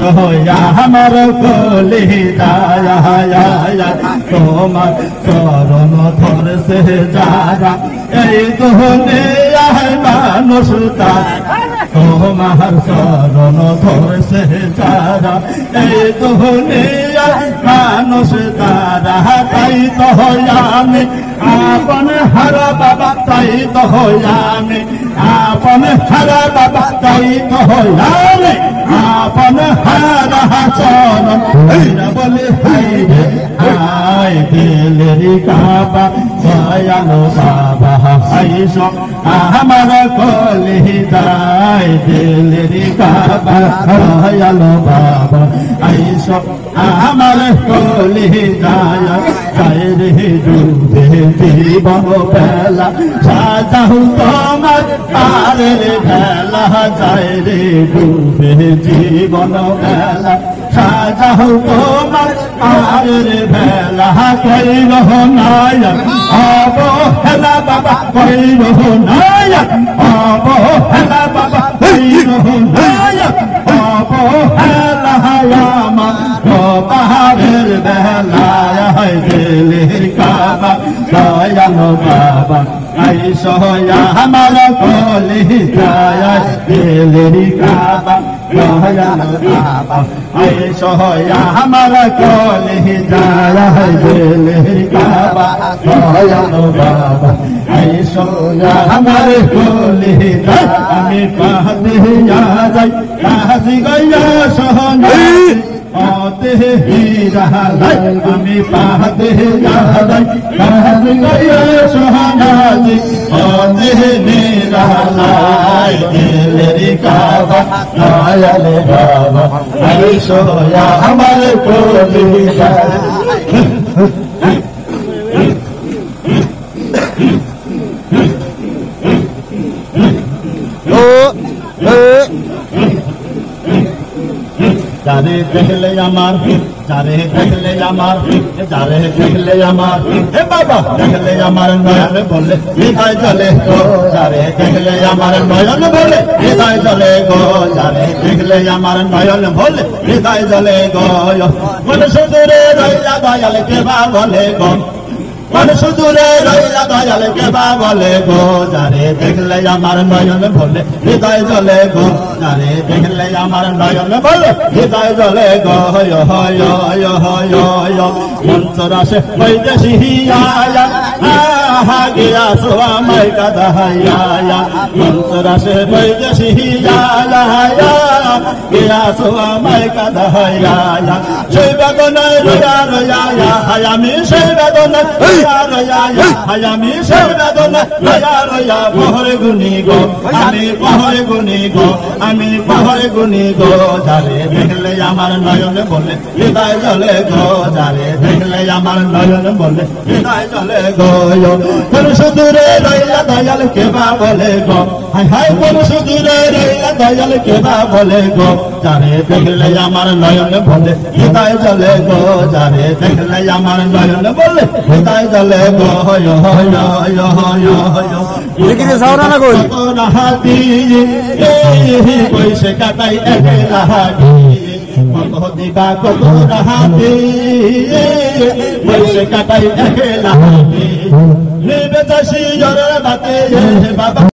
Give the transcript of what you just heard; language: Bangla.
আমার কলি যায় তোমার চরণ ধরছে যারা এই দুনিয়ায় মানুষ তোমার চরণ ধরছে যারা এই দুনিয়ায় মানুষ তারা তাই তো আমি আপন হারা বাবা তাই তো আমি আপন হারা বাবা তাই তো আমি আপন হারা চরণ বলে আয় দিলের কাবা দয়ালো বাবা আইস আমার কলি যায় দিলের কাবা দয়ালো বাবা আইস আমার কলি যায় রে ডুবে জীবন বেলা সাজাও তোমার পারের ভেলা যায় রে ডুবে জীবন বেলা সাজাও তোমার পারের ভেলা কইল নায়ক অবহেলা বাবা কইল নায়ক অবহেলা বাবা কইল নায়ক অবহেলা আমার পাহাড়ের বেলায় দিলের কাবা দয়ালো বাবা আইস আমার কলি যায় দিলের কাবা দয়ালো বাবা আইস আমার কলি যায় দিলের কাবা দয়ালো বাবা আইস আমার কলি যায় আমি পাহাড়ে যাই কাজী গয়া সহনা आते ही रहा আমি পাহাতে যাই কাজ গয়া সোহানাজি आते ही रहा दिलेর কাবা দয়ালে বাবা আইসো আমার কলি যায় যারে দেখলে আমার যারে দেখলে আমার যারে দেখলে আমার হে বাবা দেখলে আমার নয়ন বলে হৃদয় চলে গো যারে দেখলে আমার নয়ন বলে হৃদয় চলে গো যারে দেখলে আমার নয়ন বলে হৃদয় চলে গো মানুষ দূরে রইলা দয়াল কেবা বলে গো মানুষ দূরে রইলা দয়াল কেবা বলে গো যারে দেখলে আমার নয়ন বলে হৃদয় জ্বলে গো যারে দেখলে আমার নয়ন বলে হৃদয় জ্বলে গো মঞ্চরাসে বৈদেশি আয়া গিয়া সোয়া মাই কাদাহাইয়া মঞ্চরাসে বৈদেশি আয়া গিয়া সোয়া মাই কাদাহাইয়া সেই বেদনায় রয়া রয়া আমি সেই বেদনায় আমি সেই বেদনায় রয়া রয়া বহরে গুনি গো আমি বহরে গুনি গো আমি বহরে গুনি গো যারে দেখলে আমার নয়ন বলে হৃদয় জ্বলে গো যারে দেখলে আমার নয়ন বলে হৃদয় জ্বলে গো কোন সুদূরে রইলা দয়াল কেবা বলে গো হায় হায় কোন সুদূরে রইলা দয়াল কেবা বলে গো যারে দেখলে আমার নয়ন বলে হৃদয় জ্বলে গো যারে দেখলে আমার নয়ন বলে হৃদয় জ্বলে গো হাতি পয়সে কাটাই দিবা কত হাতি পয়সে কাটাই বাবা